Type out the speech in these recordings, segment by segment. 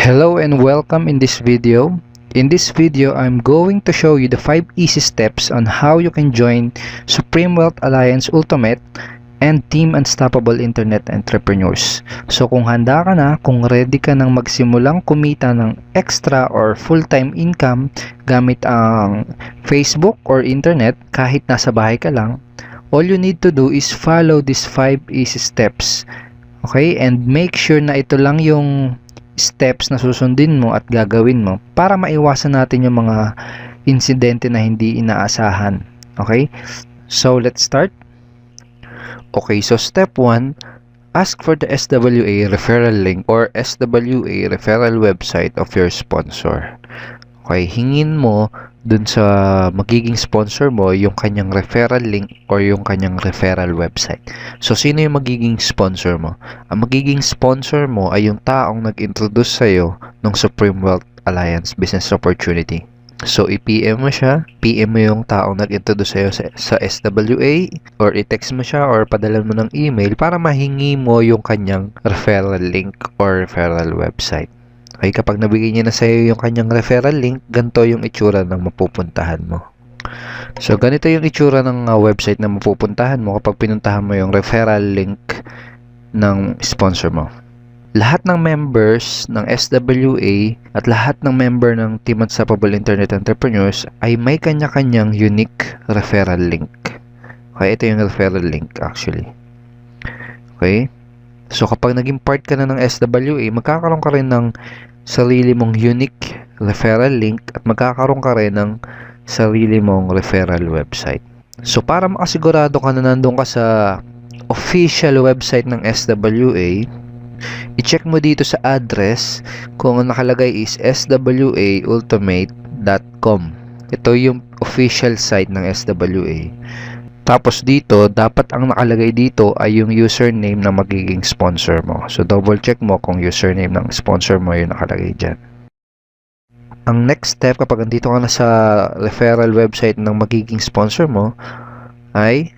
Hello and welcome in this video. In this video, I'm going to show you the 5 easy steps on how you can join Supreme Wealth Alliance Ultimate and Team Unstoppable Internet Entrepreneurs. So kung handa ka na, kung ready ka nang magsimulang kumita ng extra or full-time income gamit ang Facebook or internet kahit nasa bahay ka lang, all you need to do is follow these 5 easy steps. Okay? And make sure na ito lang yung steps na susundin mo at gagawin mo para maiwasan natin yung mga insidente na hindi inaasahan. Okay? So, let's start. Okay, so step 1, ask for the SWA referral link or SWA referral website of your sponsor. Okay, hingin mo dun sa magiging sponsor mo yung kanyang referral link or yung kanyang referral website. So, sino yung magiging sponsor mo? Ang magiging sponsor mo ay yung taong nag-introduce sa'yo ng Supreme Wealth Alliance Business Opportunity. So, i-PM mo siya, PM mo yung taong nag-introduce sa'yo sa SWA, or i-text mo siya or padala mo ng email para mahingi mo yung kanyang referral link or referral website. Okay, kapag nabigay niya na sa'yo yung kanyang referral link, ganito yung itsura ng mapupuntahan mo. So, ganito yung itsura ng website na mapupuntahan mo kapag pinuntahan mo yung referral link ng sponsor mo. Lahat ng members ng SWA at lahat ng member ng Team Unstoppable Internet Entrepreneurs ay may kanya-kanyang unique referral link. Okay, ito yung referral link actually. Okay? So, kapag naging part ka na ng SWA, magkakaroon ka rin ng sarili mong unique referral link at magkakaroon ka rin ng sarili mong referral website. So, para makasigurado ka na nandun ka sa official website ng SWA, i-check mo dito sa address kung ang nakalagay is swaultimate.com. Ito yung official site ng SWA. Tapos dito, dapat ang nakalagay dito ay yung username na magiging sponsor mo. So, double check mo kung username ng sponsor mo yung nakalagay dyan. Ang next step kapag andito ka na sa referral website ng magiging sponsor mo ay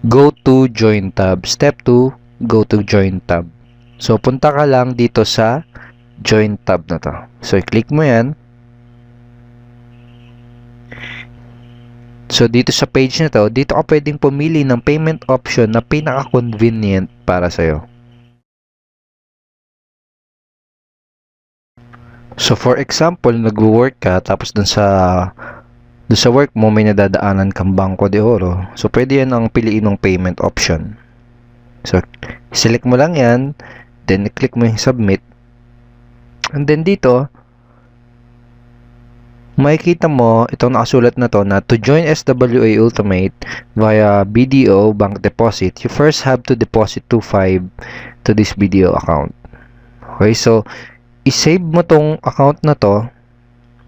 go to join tab. Step 2, go to join tab. So, punta ka lang dito sa join tab na to. So, i-click mo yan. So, dito sa page na to, dito ka pwedeng pumili ng payment option na pinaka-convenient para sa'yo. So, for example, nag-work ka, tapos dun sa work mo, may nadadaanan kang Bangko de Oro. So, pwede yan ang piliin ng payment option. So, select mo lang yan, then click mo yung submit. And then dito, makikita mo itong nakasulat na to na to join SWA Ultimate via BDO bank deposit, you first have to deposit 2.5 to this BDO account. Okay, so i-save mo tong account na to.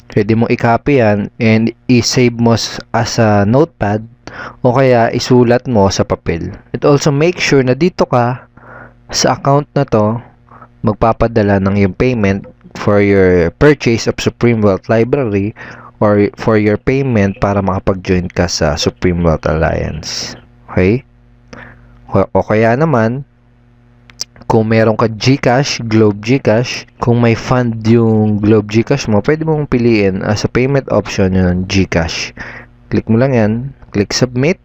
Pwede mo i-copy yan and i-save mo as a notepad o kaya isulat mo sa papel. It also make sure na dito ka sa account na to magpapadala ng yung payment for your purchase of Supreme Wealth Library or for your payment para makapag-join ka sa Supreme Wealth Alliance. Okay? O kaya naman, kung meron ka GCash, Globe GCash, kung may fund yung Globe GCash mo, pwede mong piliin as a payment option yung GCash. Click mo lang yan, click submit,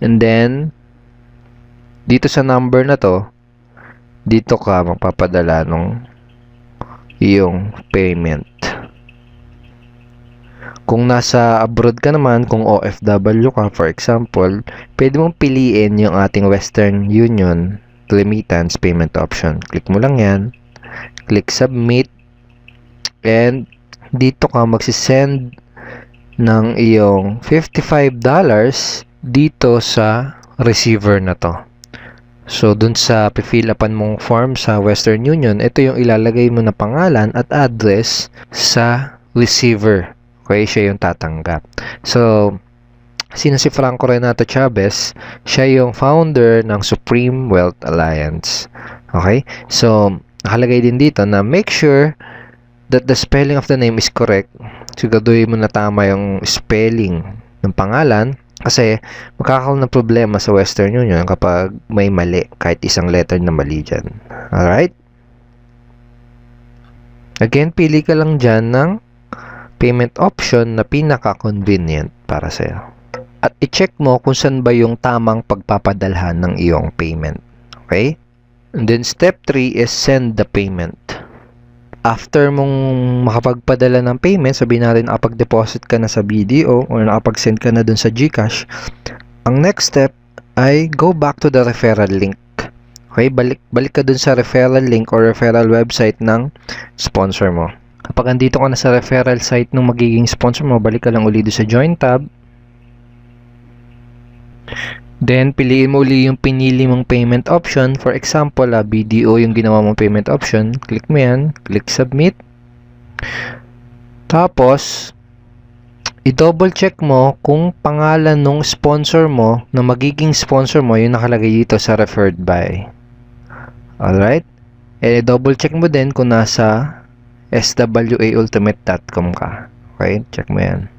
and then, dito sa number na to, dito ka magpapadala ng iyong payment. Kung nasa abroad ka naman, kung OFW ka, for example, pwede mong piliin yung ating Western Union remittance payment option. Click mo lang yan, click submit, and dito ka magsisend ng iyong $55 dito sa receiver na to. So, dun sa fill upan mong form sa Western Union, ito yung ilalagay mo na pangalan at address sa receiver. Okay, siya yung tatanggap. So, sino si Franco Renato Chavez? Siya yung founder ng Supreme Wealth Alliance. Okay? So, nakalagay din dito na make sure that the spelling of the name is correct. Siguraduhin mo na tama yung spelling ng pangalan. Kasi magkakaroon ng problema sa Western Union kapag may mali, kahit isang letter na mali dyan. Alright? Again, pili ka lang dyan ng payment option na pinaka-convenient para sa'yo. At i-check mo kung saan ba yung tamang pagpapadalhan ng iyong payment. Okay? And then step 3 is send the payment. After mong makapagpadala ng payment, sabihin natin nakapag-deposit ka na sa BDO or nakapag-send ka na dun sa GCash, ang next step ay go back to the referral link. Okay? Balik ka dun sa referral link or referral website ng sponsor mo. Kapag andito ka na sa referral site ng magiging sponsor mo, balik ka lang uli doon sa Join tab. Then, piliin mo uli yung pinili mong payment option. For example, BDO yung ginawa mong payment option. Click mo yan. Click Submit. Tapos, i-double check mo kung pangalan ng sponsor mo na magiging sponsor mo yung nakalagay dito sa referred by. Alright? And i-double check mo din kung nasa swaultimate.com ka. Okay? Check mo yan.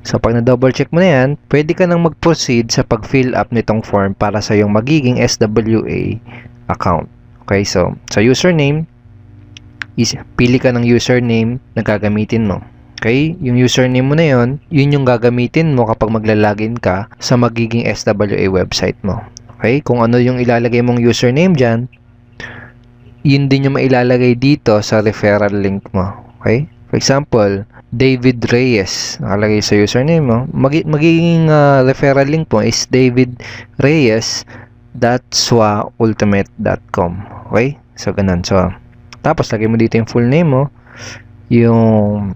So, pag na-double check mo na yan, pwede ka nang mag-proceed sa pag-fill up nitong form para sa yung magiging SWA account. Okay? So, sa username, pili ka ng username na gagamitin mo. Okay? Yung username mo na yun yung gagamitin mo kapag maglalagin ka sa magiging SWA website mo. Okay? Kung ano yung ilalagay mong username dyan, yun din yung mailalagay dito sa referral link mo. Okay? For example, David Reyes. Nakalagay sa username mo. Magiging referral link mo is davidreyes.swaultimate.com. Okay? So, ganun. So, tapos, lagay mo dito yung full name mo. Yung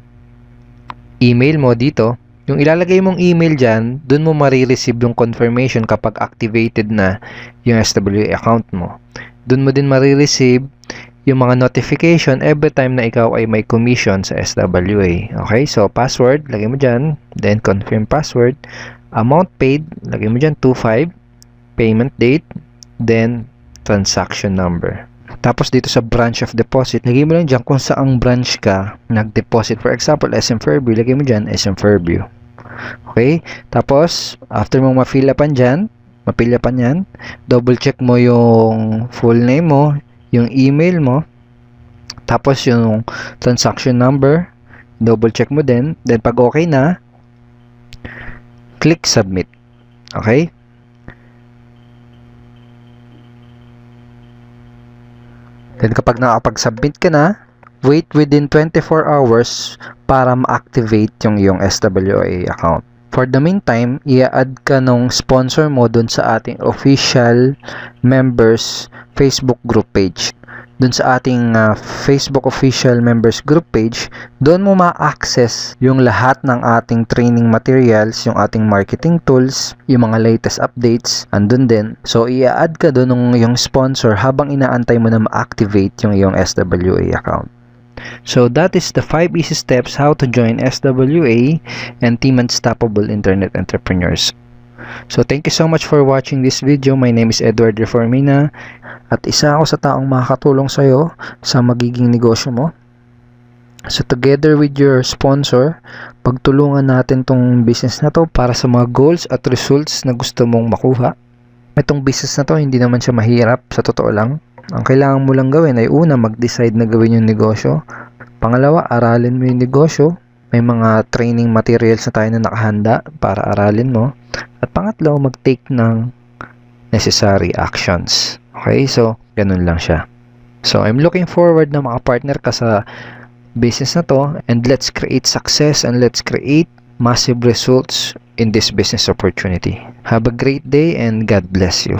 email mo dito. Yung ilalagay mong email dyan, dun mo marireceive yung confirmation kapag activated na yung SWA account mo. Dun mo din marireceive yung mga notification every time na ikaw ay may commission sa SWA. Okay? So, password, lagay mo dyan. Then, confirm password. Amount paid, lagay mo dyan 25. Payment date. Then, transaction number. Tapos, dito sa branch of deposit, lagay mo lang dyan kung saang branch ka nag-deposit. For example, SM Fairview, lagay mo dyan SM Fairview. Okay? Tapos, after mong ma-fill upan dyan, double check mo yung full name mo, yung email mo, tapos yung transaction number, double check mo din. Then pag okay na, click submit. Okay? Then kapag nakapag-submit ka na, wait within 24 hours para ma-activate yung iyong SWA account. For the meantime, i-add ka nung sponsor mo dun sa ating official members Facebook group page. Dun sa ating Facebook official members group page, doon mo ma-access yung lahat ng ating training materials, yung ating marketing tools, yung mga latest updates, andun din. So, i-add ka dun yung sponsor habang inaantay mo na ma-activate yung iyong SWA account. So that is the 5 easy steps how to join SWA and Team Unstoppable Internet Entrepreneurs. So thank you so much for watching this video. My name is Edward Reformina at isa ako sa taong makakatulong sa iyo sa magiging negosyo mo. So together with your sponsor, pagtulungan natin tong business na to para sa mga goals at results na gusto mong makuha. Itong business na to hindi naman siya mahirap, sa totoo lang. Ang kailangan mo lang gawin ay una, mag-decide na gawin yung negosyo. Pangalawa, aralin mo yung negosyo. May mga training materials na tayo na nakahanda para aralin mo. At pangatlo, mag-take ng necessary actions. Okay? So, ganun lang siya. So, I'm looking forward na makapartner ka sa business na to. And let's create success and let's create massive results in this business opportunity. Have a great day and God bless you.